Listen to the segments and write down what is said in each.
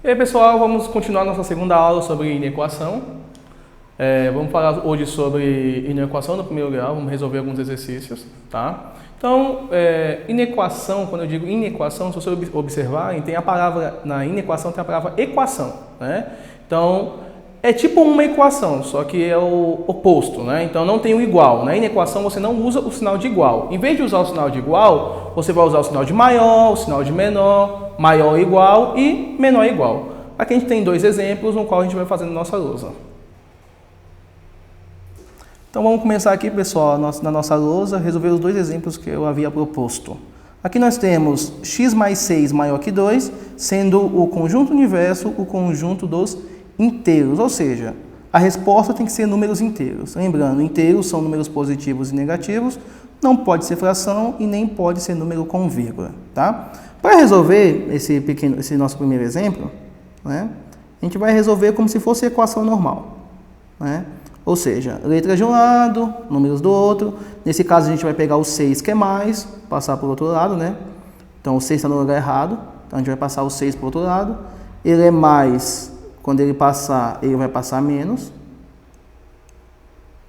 E aí, pessoal, vamos continuar nossa segunda aula sobre inequação. Vamos falar hoje sobre inequação no primeiro grau, vamos resolver alguns exercícios, tá? Então, inequação, quando eu digo inequação, se você observar, tem a palavra, na inequação tem a palavra equação, né? Então, é tipo uma equação, só que é o oposto, né? Então, não tem o igual. Na inequação, você não usa o sinal de igual. Em vez de usar o sinal de igual, você vai usar o sinal de maior, o sinal de menor, maior ou igual e menor ou igual. Aqui a gente tem dois exemplos, no qual a gente vai fazendo nossa lousa. Então, vamos começar aqui, pessoal, na nossa lousa, resolver os dois exemplos que eu havia proposto. Aqui nós temos x mais 6 maior que 2, sendo o conjunto universo o conjunto dos inteiros, ou seja, a resposta tem que ser números inteiros. Lembrando, inteiros são números positivos e negativos, não pode ser fração e nem pode ser número com vírgula, tá? Para resolver esse nosso primeiro exemplo, né, a gente vai resolver como se fosse equação normal, né? Ou seja, letras de um lado, números do outro. Nesse caso, a gente vai pegar o 6, que é mais, passar para o outro lado, né? Então, o 6 está no lugar errado, então a gente vai passar o 6 para o outro lado. Ele é mais, quando ele passar, ele vai passar menos,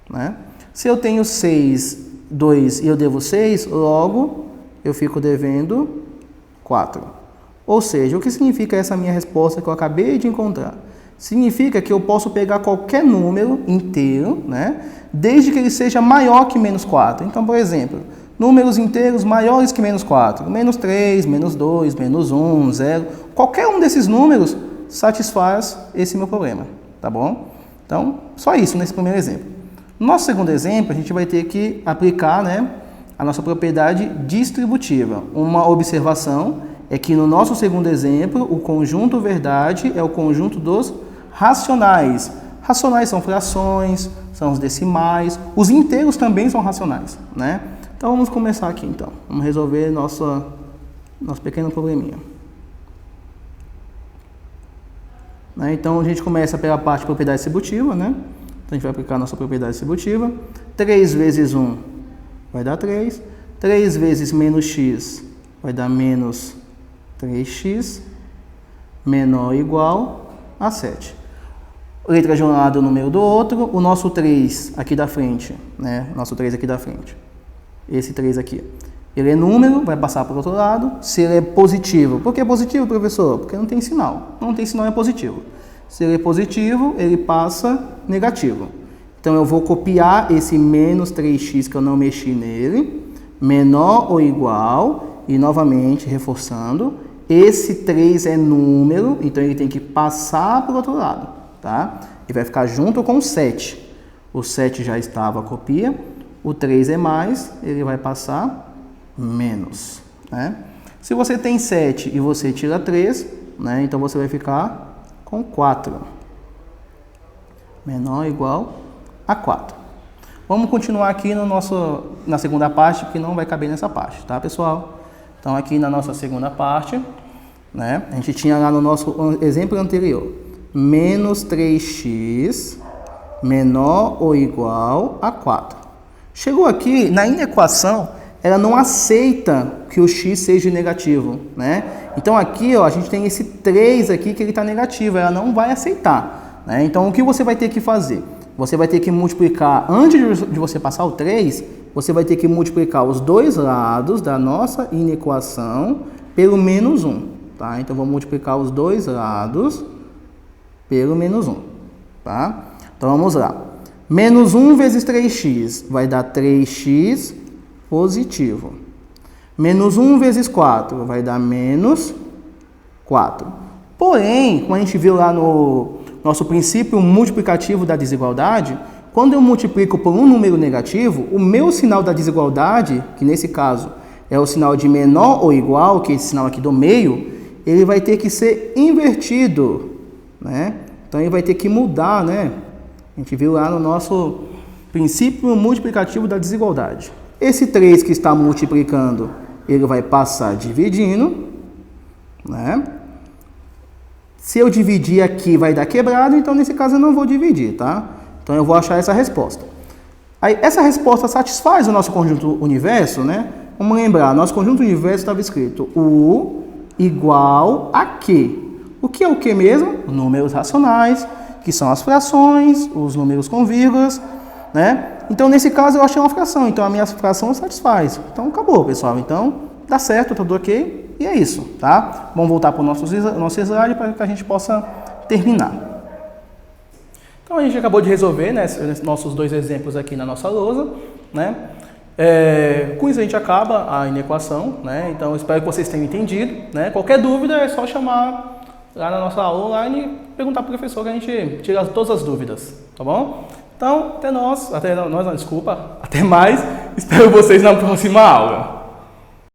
né? Se eu tenho 6, 2 e eu devo 6, logo eu fico devendo 4. Ou seja, o que significa essa minha resposta que eu acabei de encontrar? Significa que eu posso pegar qualquer número inteiro, né, desde que ele seja maior que menos 4. Então, por exemplo, números inteiros maiores que menos 4, menos 3, menos 2, menos 1, 0, qualquer um desses números satisfaz esse meu problema, tá bom? Então, só isso nesse primeiro exemplo. No nosso segundo exemplo, a gente vai ter que aplicar, né, a nossa propriedade distributiva. Uma observação é que no nosso segundo exemplo, o conjunto verdade é o conjunto dos racionais. Racionais são frações, são os decimais, os inteiros também são racionais, né? Então vamos começar aqui então. Vamos resolver nosso pequeno probleminha. Né? Então a gente começa pela parte de propriedade distributiva, né? Então a gente vai aplicar a nossa propriedade distributiva. 3 vezes 1 vai dar 3. 3 vezes menos x vai dar menos 3x menor ou igual a 7. Letra de um lado, o número do outro. O nosso 3 aqui da frente, né? Nosso 3 aqui da frente. Esse 3 aqui. Ele é número, vai passar para o outro lado. Se ele é positivo. Por que positivo, professor? Porque não tem sinal. Não tem sinal, é positivo. Se ele é positivo, ele passa negativo. Então, eu vou copiar esse menos 3x que eu não mexi nele. Menor ou igual. E, novamente, reforçando. Esse 3 é número, então ele tem que passar para o outro lado, tá? E vai ficar junto com o 7. O 7 já estava a copia. O 3 é mais, ele vai passar menos, né? Se você tem 7 e você tira 3, né? Então você vai ficar com 4. Menor ou igual a 4. Vamos continuar aqui na segunda parte, que não vai caber nessa parte, tá, pessoal? Então, aqui na nossa segunda parte, né, a gente tinha lá no nosso exemplo anterior, menos 3x menor ou igual a 4. Chegou aqui, na inequação, ela não aceita que o x seja negativo, né? Então, aqui, ó, a gente tem esse 3 aqui que ele está negativo, ela não vai aceitar, né? Então, o que você vai ter que fazer? Você vai ter que multiplicar, antes de você passar o 3, você vai ter que multiplicar os dois lados da nossa inequação pelo menos 1, tá? Então, vamos multiplicar os dois lados pelo menos 1, tá? Então, vamos lá. Menos 1 vezes 3x vai dar 3x positivo. Menos 1 vezes 4 vai dar menos 4. Porém, como a gente viu lá no nosso princípio multiplicativo da desigualdade, quando eu multiplico por um número negativo, o meu sinal da desigualdade, que nesse caso é o sinal de menor ou igual, que é esse sinal aqui do meio, ele vai ter que ser invertido, né? Então, ele vai ter que mudar, né? A gente viu lá no nosso princípio multiplicativo da desigualdade. Esse 3 que está multiplicando, ele vai passar dividindo, né? Se eu dividir aqui, vai dar quebrado, então nesse caso eu não vou dividir, tá? Então eu vou achar essa resposta. Aí, essa resposta satisfaz o nosso conjunto universo, né? Vamos lembrar, nosso conjunto universo estava escrito U igual a Q. O que é o que mesmo? Números racionais, que são as frações, os números com vírgulas, né? Então, nesse caso, eu achei uma fração. Então, a minha fração satisfaz. Então, acabou, pessoal. Então, dá certo, tudo ok. E é isso, tá? Vamos voltar para o nosso slide para que a gente possa terminar. Então, a gente acabou de resolver, né, nossos dois exemplos aqui na nossa lousa, né? Com isso, a gente acaba a inequação, né? Então, espero que vocês tenham entendido, né? Qualquer dúvida é só chamar lá na nossa aula online e perguntar para o professor que a gente tira todas as dúvidas, tá bom? Então, até mais. Espero vocês na próxima aula.